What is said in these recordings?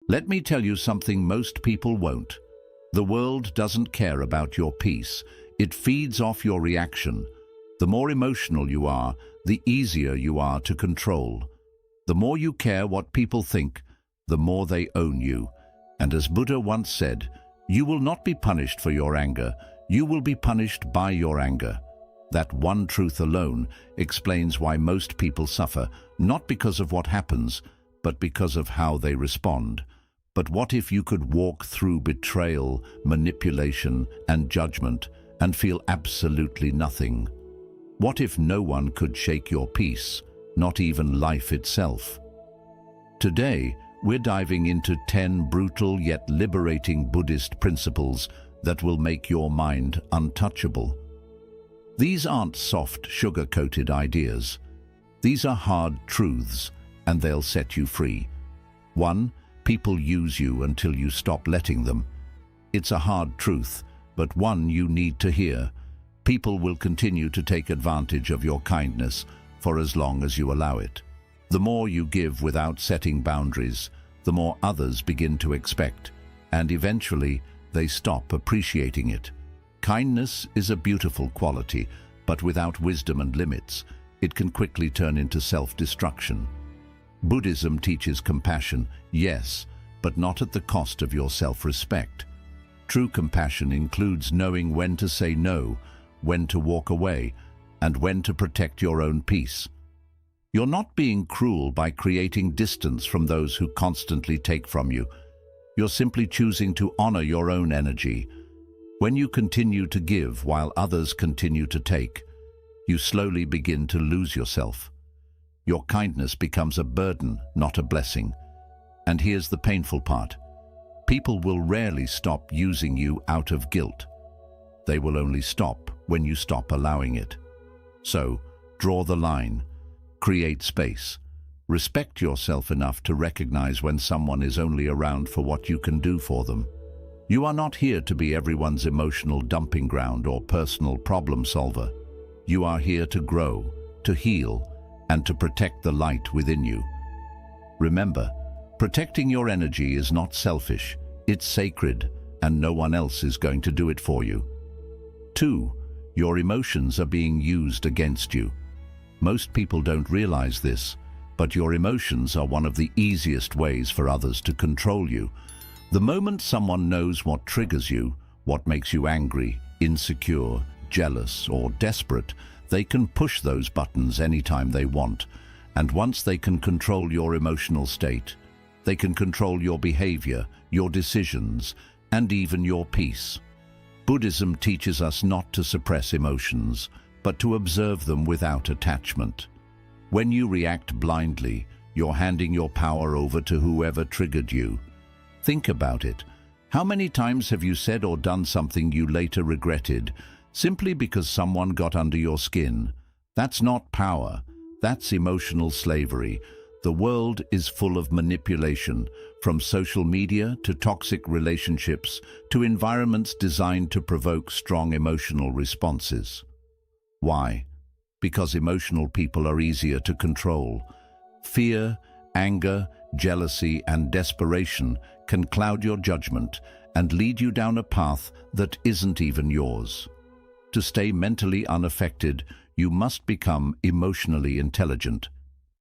Let me tell you something most people won't. The world doesn't care about your peace. It feeds off your reaction. The more emotional you are, the easier you are to control. The more you care what people think, the more they own you. And as Buddha once said, you will not be punished for your anger, you will be punished by your anger. That one truth alone explains why most people suffer, not because of what happens, but because of how they respond. But what if you could walk through betrayal, manipulation, and judgment and feel absolutely nothing? What if no one could shake your peace, not even life itself? Today, we're diving into 10 brutal yet liberating Buddhist principles that will make your mind untouchable. These aren't soft, sugar-coated ideas. These are hard truths, and they'll set you free. 1. People use you until you stop letting them. It's a hard truth, but one you need to hear. People will continue to take advantage of your kindness for as long as you allow it. The more you give without setting boundaries, the more others begin to expect, and eventually they stop appreciating it. Kindness is a beautiful quality, but without wisdom and limits, it can quickly turn into self-destruction. Buddhism teaches compassion, yes, but not at the cost of your self-respect. True compassion includes knowing when to say no, when to walk away, and when to protect your own peace. You're not being cruel by creating distance from those who constantly take from you. You're simply choosing to honor your own energy. When you continue to give while others continue to take, you slowly begin to lose yourself. Your kindness becomes a burden, not a blessing. And here's the painful part. People will rarely stop using you out of guilt. They will only stop when you stop allowing it. So, draw the line. Create space. Respect yourself enough to recognize when someone is only around for what you can do for them. You are not here to be everyone's emotional dumping ground or personal problem solver. You are here to grow, to heal, and to protect the light within you. Remember, protecting your energy is not selfish, it's sacred, and no one else is going to do it for you. 2. Your emotions are being used against you. Most people don't realize this, but your emotions are one of the easiest ways for others to control you. The moment someone knows what triggers you, what makes you angry, insecure, jealous, or desperate, they can push those buttons anytime they want. And once they can control your emotional state, they can control your behavior, your decisions, and even your peace. Buddhism teaches us not to suppress emotions, but to observe them without attachment. When you react blindly, you're handing your power over to whoever triggered you. Think about it. How many times have you said or done something you later regretted, simply because someone got under your skin? That's not power. That's emotional slavery. The world is full of manipulation, from social media to toxic relationships to environments designed to provoke strong emotional responses. Why? Because emotional people are easier to control. Fear, anger, jealousy, and desperation can cloud your judgment and lead you down a path that isn't even yours. To stay mentally unaffected, you must become emotionally intelligent.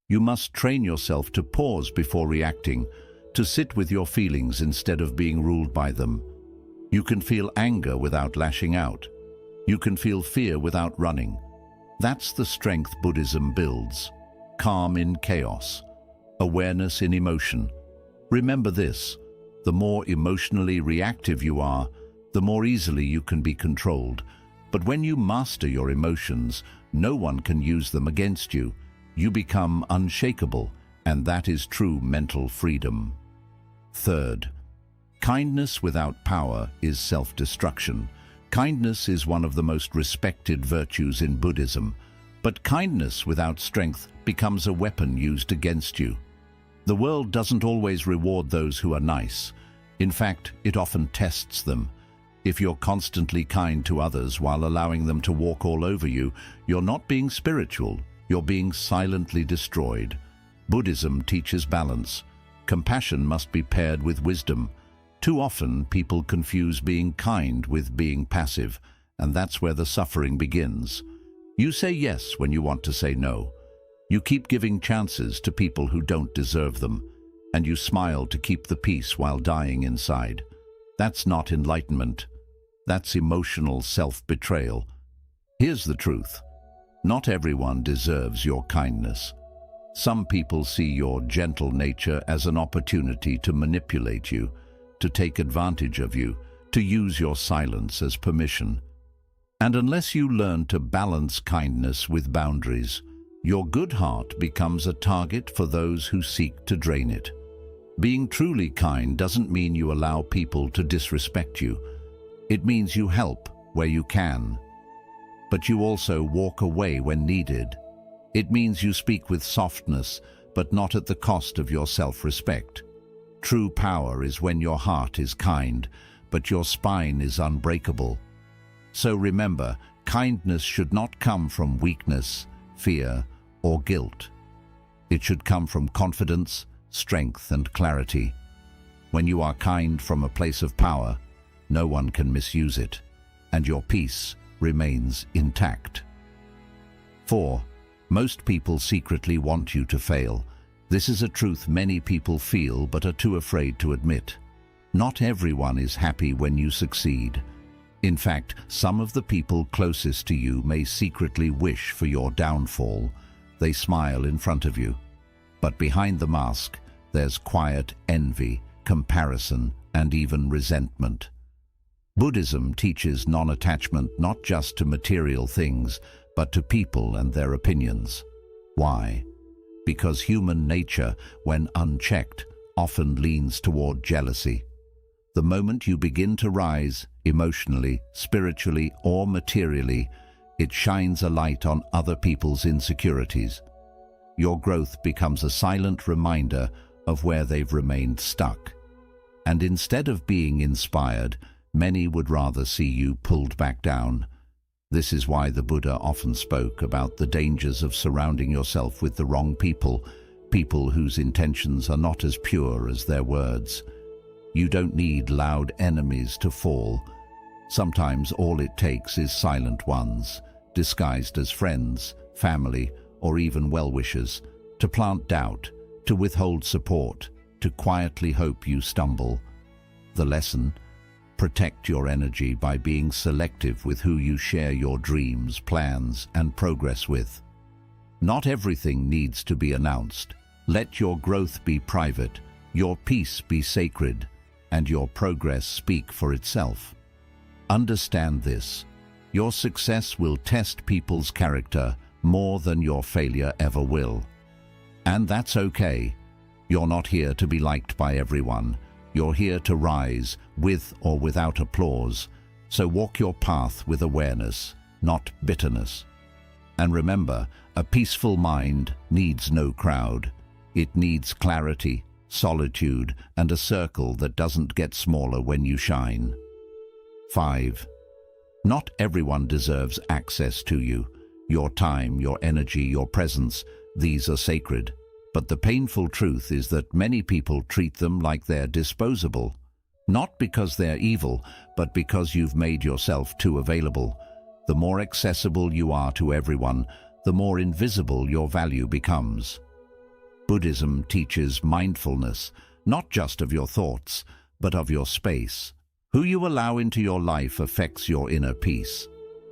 You must train yourself to pause before reacting, to sit with your feelings instead of being ruled by them. You can feel anger without lashing out. You can feel fear without running. That's the strength Buddhism builds. Calm in chaos. Awareness in emotion. Remember this: the more emotionally reactive you are, the more easily you can be controlled. But when you master your emotions, no one can use them against you. You become unshakable, and that is true mental freedom. 3rd, kindness without power is self-destruction. Kindness is one of the most respected virtues in Buddhism, but kindness without strength becomes a weapon used against you. The world doesn't always reward those who are nice. In fact, it often tests them. If you're constantly kind to others while allowing them to walk all over you, you're not being spiritual, you're being silently destroyed. Buddhism teaches balance. compassion must be paired with wisdom. Too often, people confuse being kind with being passive, and that's where the suffering begins. You say yes when you want to say no. You keep giving chances to people who don't deserve them, and you smile to keep the peace while dying inside. That's not enlightenment. That's emotional self-betrayal. Here's the truth. Not everyone deserves your kindness. Some people see your gentle nature as an opportunity to manipulate you, to take advantage of you, to use your silence as permission. And unless you learn to balance kindness with boundaries, your good heart becomes a target for those who seek to drain it. Being truly kind doesn't mean you allow people to disrespect you. It means you help where you can, but you also walk away when needed. It means you speak with softness, but not at the cost of your self-respect. True power is when your heart is kind, but your spine is unbreakable. So remember, kindness should not come from weakness, fear, or guilt. It should come from confidence, strength, and clarity. When you are kind from a place of power, no one can misuse it, and your peace remains intact. 4. Most people secretly want you to fail. This is a truth many people feel but are too afraid to admit. Not everyone is happy when you succeed. In fact, some of the people closest to you may secretly wish for your downfall. They smile in front of you. But behind the mask, there's quiet envy, comparison, and even resentment. Buddhism teaches non-attachment not just to material things, but to people and their opinions. Why? Because human nature, when unchecked, often leans toward jealousy. The moment you begin to rise, emotionally, spiritually, or materially, it shines a light on other people's insecurities. Your growth becomes a silent reminder of where they've remained stuck. And instead of being inspired, many would rather see you pulled back down. This is why the Buddha often spoke about the dangers of surrounding yourself with the wrong people, people whose intentions are not as pure as their words. You don't need loud enemies to fall. Sometimes all it takes is silent ones, disguised as friends, family, or even well-wishers, to plant doubt, to withhold support, to quietly hope you stumble. The lesson: protect your energy by being selective with who you share your dreams, plans, and progress with. Not everything needs to be announced. Let your growth be private, your peace be sacred, and your progress speak for itself. Understand this: your success will test people's character more than your failure ever will. And that's okay. You're not here to be liked by everyone. You're here to rise, with or without applause. So walk your path with awareness, not bitterness. And remember, a peaceful mind needs no crowd. It needs clarity, solitude, and a circle that doesn't get smaller when you shine. 5. Not everyone deserves access to you. Your time, your energy, your presence, these are sacred. But the painful truth is that many people treat them like they're disposable. Not because they're evil, but because you've made yourself too available. The more accessible you are to everyone, the more invisible your value becomes. Buddhism teaches mindfulness, not just of your thoughts, but of your space. Who you allow into your life affects your inner peace.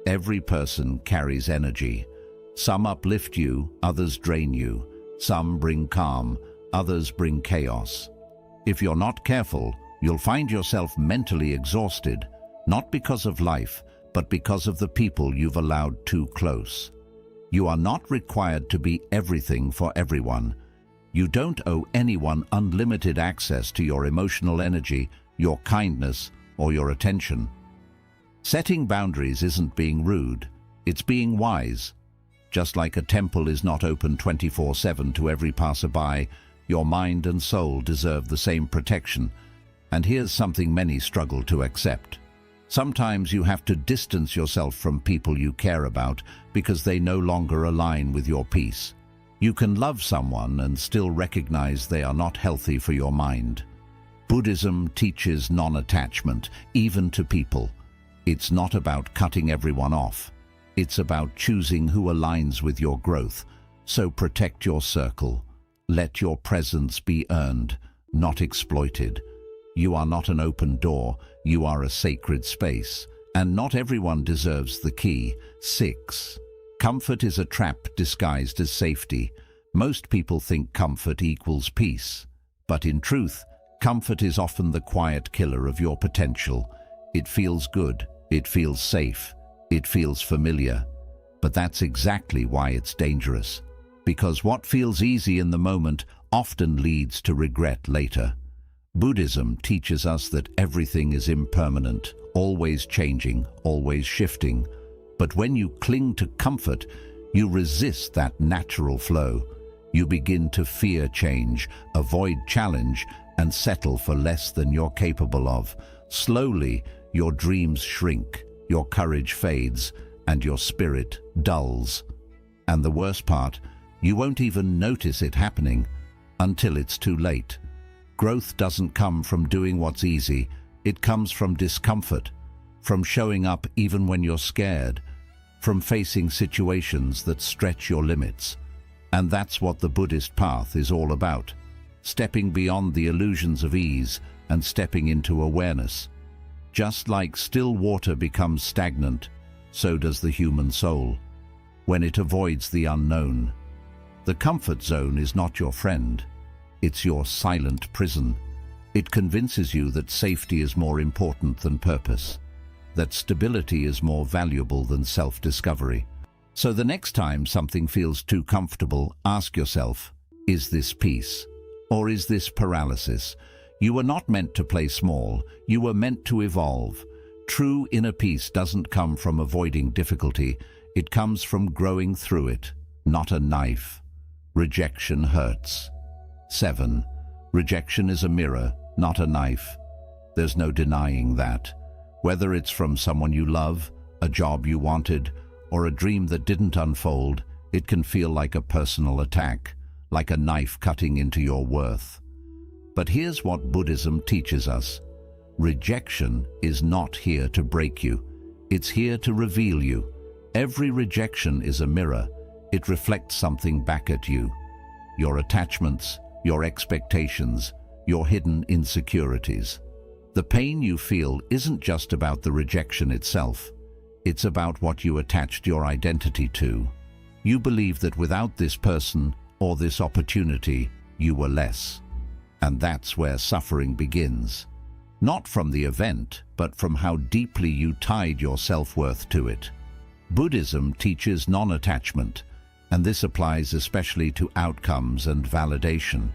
Every person carries energy. Some uplift you, others drain you. Some bring calm, others bring chaos. If you're not careful, you'll find yourself mentally exhausted, not because of life, but because of the people you've allowed too close. You are not required to be everything for everyone. You don't owe anyone unlimited access to your emotional energy, your kindness, or your attention. Setting boundaries isn't being rude, it's being wise. Just like a temple is not open 24/7 to every passerby, your mind and soul deserve the same protection. And here's something many struggle to accept. Sometimes you have to distance yourself from people you care about because they no longer align with your peace. You can love someone and still recognize they are not healthy for your mind. Buddhism teaches non-attachment, even to people. It's not about cutting everyone off. It's about choosing who aligns with your growth. So protect your circle. Let your presence be earned, not exploited. You are not an open door, you are a sacred space. And not everyone deserves the key. 6. Comfort is a trap disguised as safety. Most people think comfort equals peace. But in truth, comfort is often the quiet killer of your potential. It feels good, it feels safe, it feels familiar. But that's exactly why it's dangerous. Because what feels easy in the moment often leads to regret later. Buddhism teaches us that everything is impermanent, always changing, always shifting. But when you cling to comfort, you resist that natural flow. You begin to fear change, avoid challenge, and settle for less than you're capable of. Slowly, your dreams shrink, your courage fades, and your spirit dulls. And the worst part, you won't even notice it happening until it's too late. Growth doesn't come from doing what's easy. It comes from discomfort, from showing up even when you're scared, from facing situations that stretch your limits. And that's what the Buddhist path is all about. Stepping beyond the illusions of ease and stepping into awareness. Just like still water becomes stagnant, so does the human soul, when it avoids the unknown. The comfort zone is not your friend. It's your silent prison. It convinces you that safety is more important than purpose, that stability is more valuable than self-discovery. So the next time something feels too comfortable, ask yourself, is this peace? Or is this paralysis? You were not meant to play small. You were meant to evolve. True inner peace doesn't come from avoiding difficulty. It comes from growing through it, not a knife. Rejection hurts. 7. Rejection is a mirror, not a knife. There's no denying that. Whether it's from someone you love, a job you wanted, or a dream that didn't unfold, it can feel like a personal attack, like a knife cutting into your worth. But here's what Buddhism teaches us. Rejection is not here to break you. It's here to reveal you. Every rejection is a mirror. It reflects something back at you. Your attachments, your expectations, your hidden insecurities. The pain you feel isn't just about the rejection itself. It's about what you attached your identity to. You believe that without this person or this opportunity, you were less. And that's where suffering begins. Not from the event, but from how deeply you tied your self-worth to it. Buddhism teaches non-attachment, and this applies especially to outcomes and validation.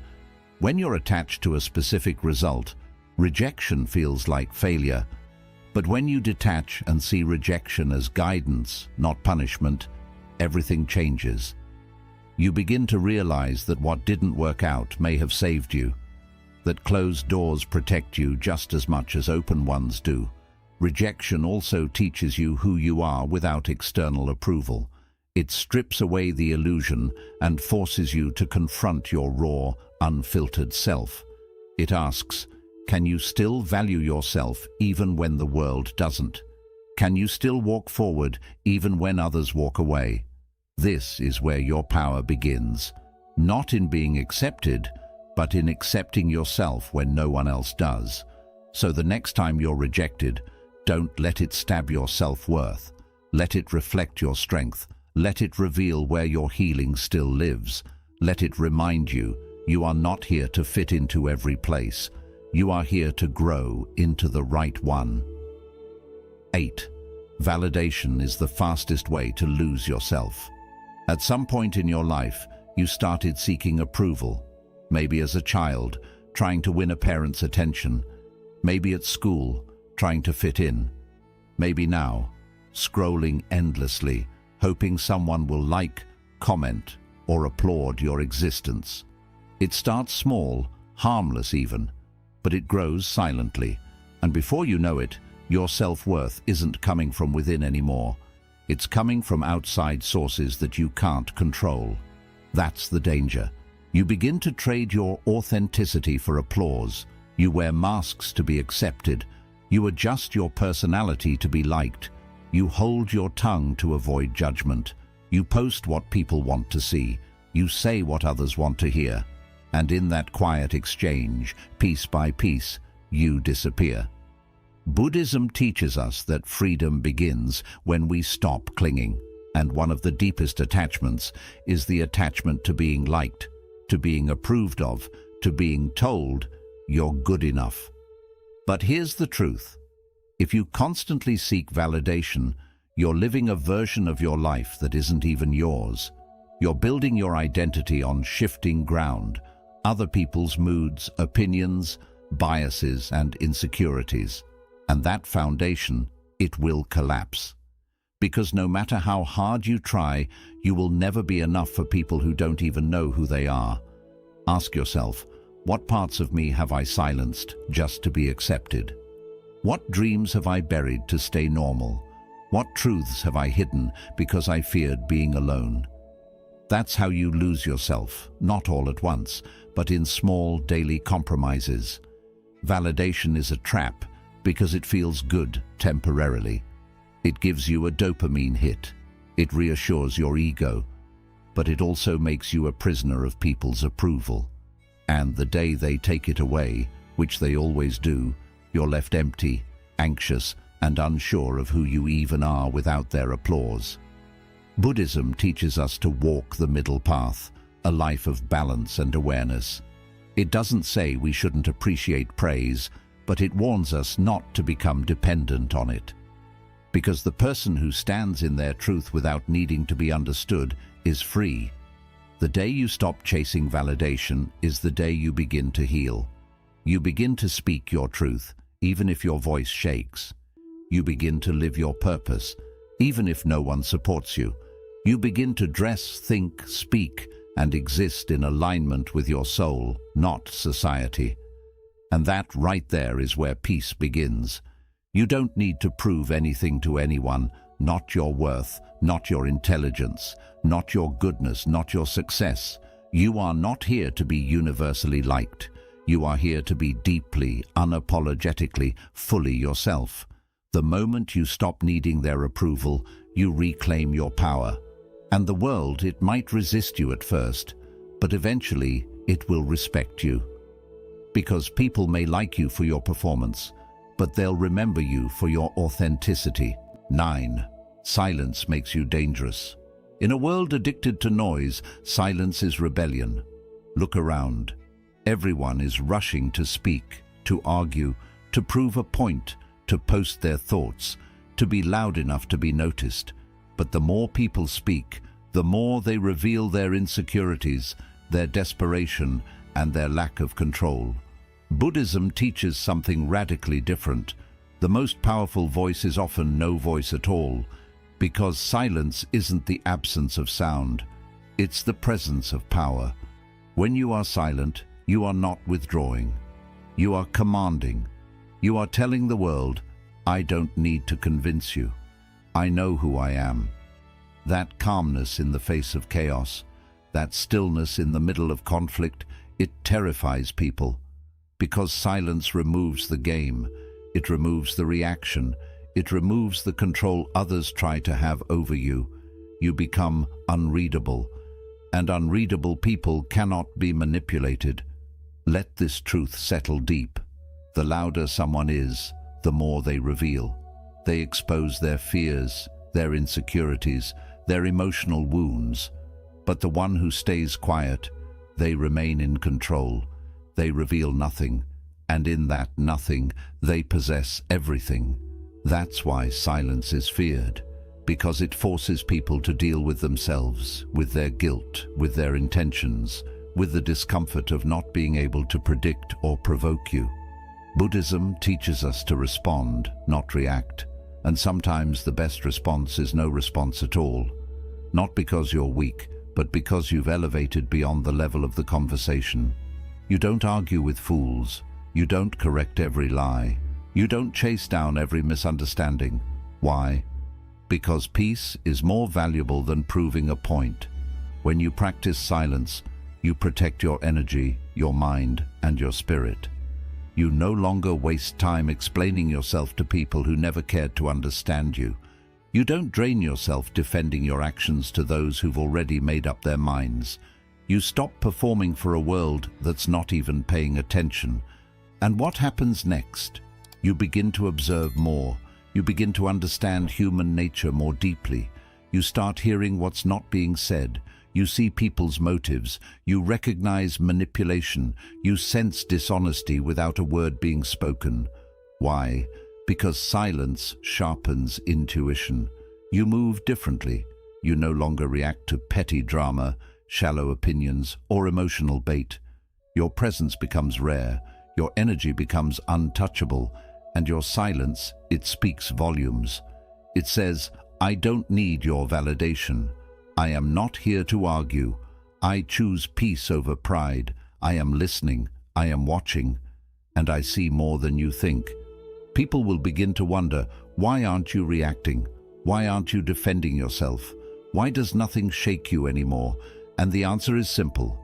When you're attached to a specific result, rejection feels like failure. But when you detach and see rejection as guidance, not punishment, everything changes. You begin to realize that what didn't work out may have saved you, that closed doors protect you just as much as open ones do. Rejection also teaches you who you are without external approval. It strips away the illusion and forces you to confront your raw, unfiltered self. It asks, can you still value yourself even when the world doesn't? Can you still walk forward even when others walk away? This is where your power begins, not in being accepted, but in accepting yourself when no one else does. So the next time you're rejected, don't let it stab your self-worth. Let it reflect your strength. Let it reveal where your healing still lives. Let it remind you, you are not here to fit into every place. You are here to grow into the right one. 8. Validation is the fastest way to lose yourself. At some point in your life, you started seeking approval. Maybe as a child, trying to win a parent's attention. Maybe at school, trying to fit in. Maybe now, scrolling endlessly, hoping someone will like, comment, or applaud your existence. It starts small, harmless even, but it grows silently, and before you know it, your self-worth isn't coming from within anymore. It's coming from outside sources that you can't control. That's the danger. You begin to trade your authenticity for applause. You wear masks to be accepted. You adjust your personality to be liked. You hold your tongue to avoid judgment. You post what people want to see. You say what others want to hear. And in that quiet exchange, piece by piece, you disappear. Buddhism teaches us that freedom begins when we stop clinging. And one of the deepest attachments is the attachment to being liked, to being approved of, to being told you're good enough. But here's the truth. If you constantly seek validation, you're living a version of your life that isn't even yours. You're building your identity on shifting ground, other people's moods, opinions, biases, and insecurities. And that foundation, it will collapse. Because no matter how hard you try, you will never be enough for people who don't even know who they are. Ask yourself, what parts of me have I silenced just to be accepted? What dreams have I buried to stay normal? What truths have I hidden because I feared being alone? That's how you lose yourself, not all at once, but in small daily compromises. Validation is a trap because it feels good temporarily. It gives you a dopamine hit. It reassures your ego, but it also makes you a prisoner of people's approval. And the day they take it away, which they always do, you're left empty, anxious, and unsure of who you even are without their applause. Buddhism teaches us to walk the middle path, a life of balance and awareness. It doesn't say we shouldn't appreciate praise, but it warns us not to become dependent on it. Because the person who stands in their truth without needing to be understood is free. The day you stop chasing validation is the day you begin to heal. You begin to speak your truth, even if your voice shakes. You begin to live your purpose, even if no one supports you. You begin to dress, think, speak, and exist in alignment with your soul, not society. And that right there is where peace begins. You don't need to prove anything to anyone, not your worth, not your intelligence, not your goodness, not your success. You are not here to be universally liked. You are here to be deeply, unapologetically, fully yourself. The moment you stop needing their approval, you reclaim your power. And the world, it might resist you at first, but eventually it will respect you. Because people may like you for your performance, but they'll remember you for your authenticity. 9. Silence makes you dangerous. In a world addicted to noise, silence is rebellion. Look around. Everyone is rushing to speak, to argue, to prove a point, to post their thoughts, to be loud enough to be noticed. But the more people speak, the more they reveal their insecurities, their desperation, and their lack of control. Buddhism teaches something radically different. The most powerful voice is often no voice at all, because silence isn't the absence of sound, it's the presence of power. When you are silent, you are not withdrawing. You are commanding. You are telling the world, I don't need to convince you. I know who I am. That calmness in the face of chaos, that stillness in the middle of conflict, it terrifies people. Because silence removes the game, it removes the reaction, it removes the control others try to have over you. You become unreadable, and unreadable people cannot be manipulated. Let this truth settle deep. The louder someone is, the more they reveal. They expose their fears, their insecurities, their emotional wounds. But the one who stays quiet, they remain in control. They reveal nothing, and in that nothing, they possess everything. That's why silence is feared, because it forces people to deal with themselves, with their guilt, with their intentions, with the discomfort of not being able to predict or provoke you. Buddhism teaches us to respond, not react, and sometimes the best response is no response at all. Not because you're weak, but because you've elevated beyond the level of the conversation. You don't argue with fools. You don't correct every lie. You don't chase down every misunderstanding. Why? Because peace is more valuable than proving a point. When you practice silence, you protect your energy, your mind, and your spirit. You no longer waste time explaining yourself to people who never cared to understand you. You don't drain yourself defending your actions to those who've already made up their minds. You stop performing for a world that's not even paying attention. And what happens next? You begin to observe more. You begin to understand human nature more deeply. You start hearing what's not being said. You see people's motives. You recognize manipulation. You sense dishonesty without a word being spoken. Why? Because silence sharpens intuition. You move differently. You no longer react to petty drama, shallow opinions, or emotional bait. Your presence becomes rare. Your energy becomes untouchable. And your silence, it speaks volumes. It says, I don't need your validation. I am not here to argue. I choose peace over pride. I am listening. I am watching. And I see more than you think. People will begin to wonder, why aren't you reacting? Why aren't you defending yourself? Why does nothing shake you anymore? And the answer is simple.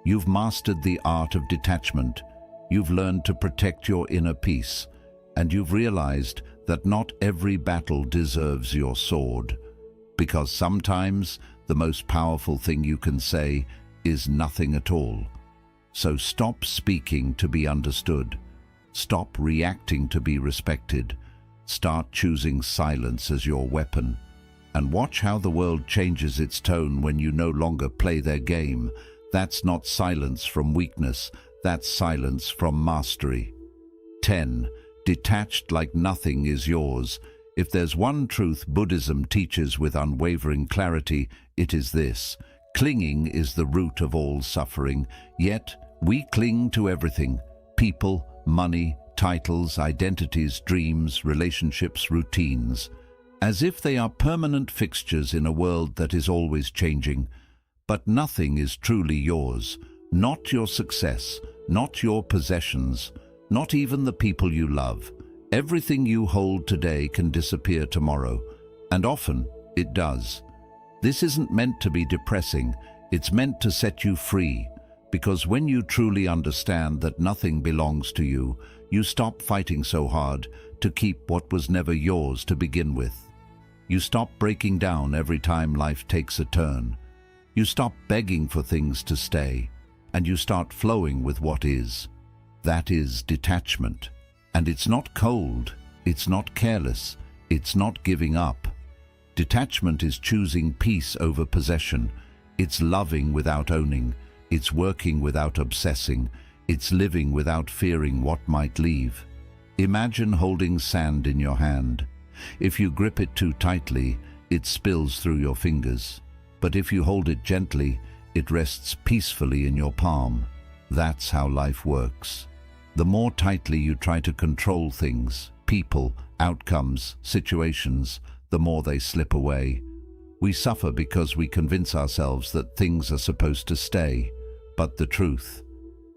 You've mastered the art of detachment. You've learned to protect your inner peace. And you've realized that not every battle deserves your sword. Because sometimes the most powerful thing you can say is nothing at all. So stop speaking to be understood. Stop reacting to be respected. Start choosing silence as your weapon. And watch how the world changes its tone when you no longer play their game. That's not silence from weakness. That's silence from mastery. 10. Detached like nothing is yours. If there's one truth Buddhism teaches with unwavering clarity, it is this. Clinging is the root of all suffering, yet we cling to everything. People, money, titles, identities, dreams, relationships, routines. As if they are permanent fixtures in a world that is always changing. But nothing is truly yours. Not your success, not your possessions, not even the people you love. Everything you hold today can disappear tomorrow, and often it does. This isn't meant to be depressing, it's meant to set you free, because when you truly understand that nothing belongs to you, you stop fighting so hard to keep what was never yours to begin with. You stop breaking down every time life takes a turn. You stop begging for things to stay, and you start flowing with what is. That is detachment. And it's not cold, it's not careless, it's not giving up. Detachment is choosing peace over possession. It's loving without owning. It's working without obsessing. It's living without fearing what might leave. Imagine holding sand in your hand. If you grip it too tightly, it spills through your fingers. But if you hold it gently, it rests peacefully in your palm. That's how life works. The more tightly you try to control things, people, outcomes, situations, the more they slip away. We suffer because we convince ourselves that things are supposed to stay. But the truth,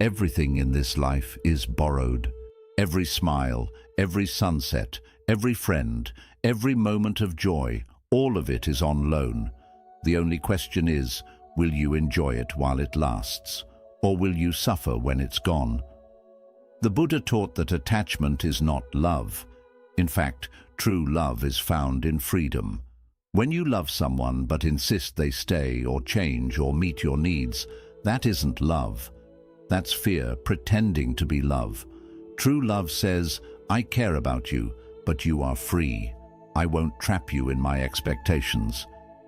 everything in this life is borrowed. Every smile, every sunset, every friend, every moment of joy, all of it is on loan. The only question is, will you enjoy it while it lasts? Or will you suffer when it's gone? The Buddha taught that attachment is not love. In fact, true love is found in freedom. When you love someone but insist they stay or change or meet your needs, that isn't love. That's fear pretending to be love. True love says, I care about you, but you are free. I won't trap you in my expectations.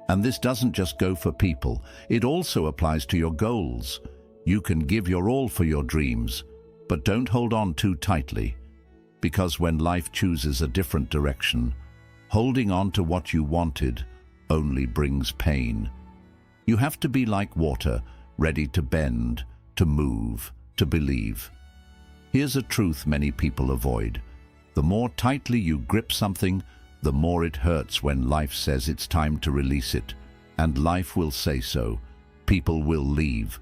And this doesn't just go for people, it also applies to your goals. You can give your all for your dreams, but don't hold on too tightly, because when life chooses a different direction, holding on to what you wanted only brings pain. You have to be like water, ready to bend, to move, to believe. Here's a truth many people avoid. The more tightly you grip something, the more it hurts when life says it's time to release it. And life will say so. People will leave.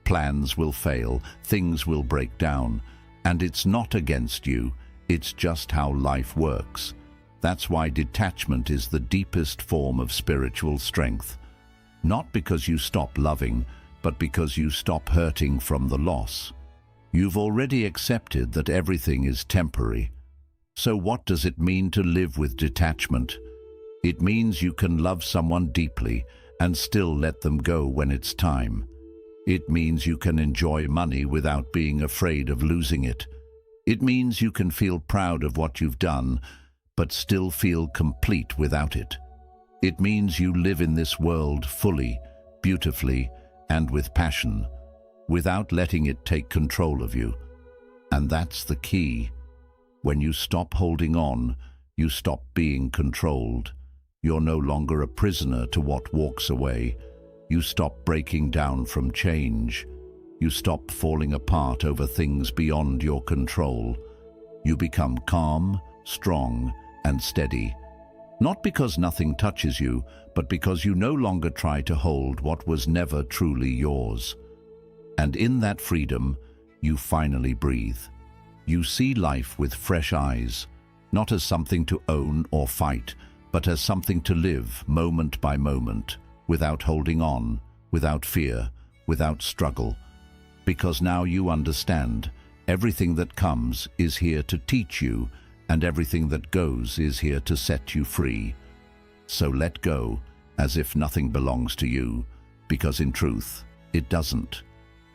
Plans will fail, things will break down, and it's not against you, it's just how life works. That's why detachment is the deepest form of spiritual strength. Not because you stop loving, but because you stop hurting from the loss. You've already accepted that everything is temporary. So what does it mean to live with detachment? It means you can love someone deeply and still let them go when it's time. It means you can enjoy money without being afraid of losing it. It means you can feel proud of what you've done, but still feel complete without it. It means you live in this world fully, beautifully, and with passion, without letting it take control of you. And that's the key. When you stop holding on, you stop being controlled. You're no longer a prisoner to what walks away. You stop breaking down from change. You stop falling apart over things beyond your control. You become calm, strong, and steady. Not because nothing touches you, but because you no longer try to hold what was never truly yours. And in that freedom, you finally breathe. You see life with fresh eyes, not as something to own or fight, but as something to live moment by moment, without holding on, without fear, without struggle. Because now you understand, everything that comes is here to teach you, and everything that goes is here to set you free. So let go, as if nothing belongs to you, because in truth, it doesn't.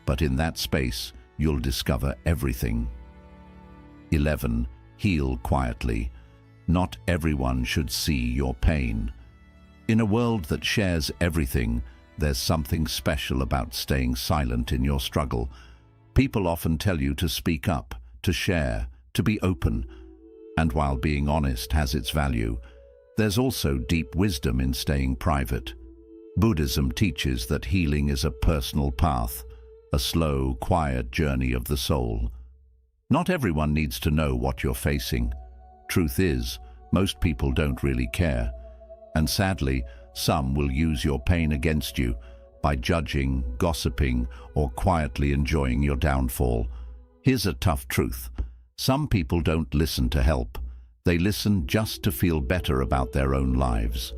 But in that space, you'll discover everything. 11. Heal quietly. Not everyone should see your pain. In a world that shares everything, there's something special about staying silent in your struggle. People often tell you to speak up, to share, to be open. And while being honest has its value, there's also deep wisdom in staying private. Buddhism teaches that healing is a personal path, a slow, quiet journey of the soul. Not everyone needs to know what you're facing. Truth is, most people don't really care. And sadly, some will use your pain against you by judging, gossiping, or quietly enjoying your downfall. Here's a tough truth. Some people don't listen to help. They listen just to feel better about their own lives.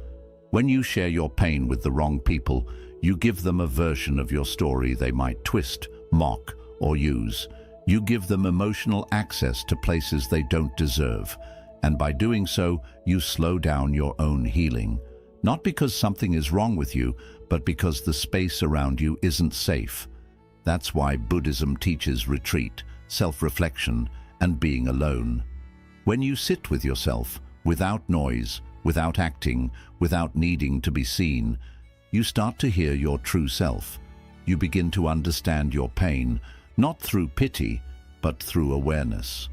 When you share your pain with the wrong people, you give them a version of your story they might twist, mock, or use. You give them emotional access to places they don't deserve. And by doing so, you slow down your own healing. Not because something is wrong with you, but because the space around you isn't safe. That's why Buddhism teaches retreat, self-reflection, and being alone. When you sit with yourself, without noise, without acting, without needing to be seen, you start to hear your true self. You begin to understand your pain, not through pity, but through awareness.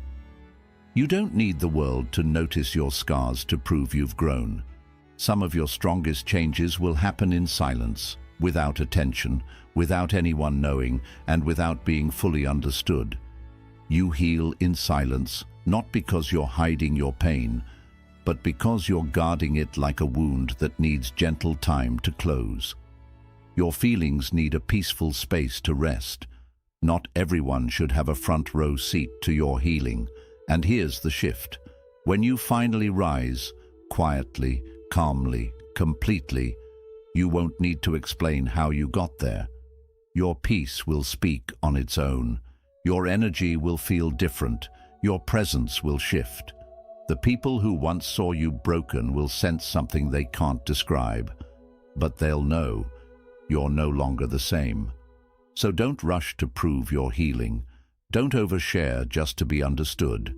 You don't need the world to notice your scars to prove you've grown. Some of your strongest changes will happen in silence, without attention, without anyone knowing, and without being fully understood. You heal in silence, not because you're hiding your pain, but because you're guarding it like a wound that needs gentle time to close. Your feelings need a peaceful space to rest. Not everyone should have a front row seat to your healing. And here's the shift. When you finally rise, quietly, calmly, completely, you won't need to explain how you got there. Your peace will speak on its own. Your energy will feel different. Your presence will shift. The people who once saw you broken will sense something they can't describe. But they'll know you're no longer the same. So don't rush to prove your healing. Don't overshare just to be understood.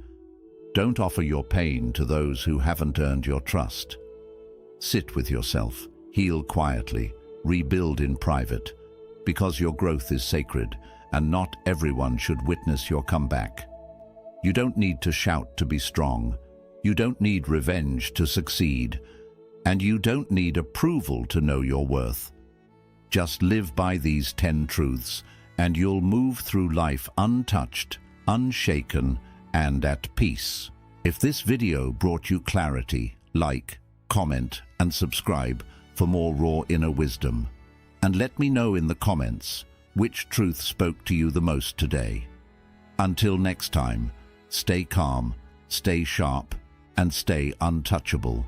Don't offer your pain to those who haven't earned your trust. Sit with yourself, heal quietly, rebuild in private, because your growth is sacred, and not everyone should witness your comeback. You don't need to shout to be strong. You don't need revenge to succeed. And you don't need approval to know your worth. Just live by these 10 truths, and you'll move through life untouched, unshaken, and at peace. If this video brought you clarity, like, comment, and subscribe for more raw inner wisdom. And let me know in the comments which truth spoke to you the most today. Until next time, stay calm, stay sharp, and stay untouchable.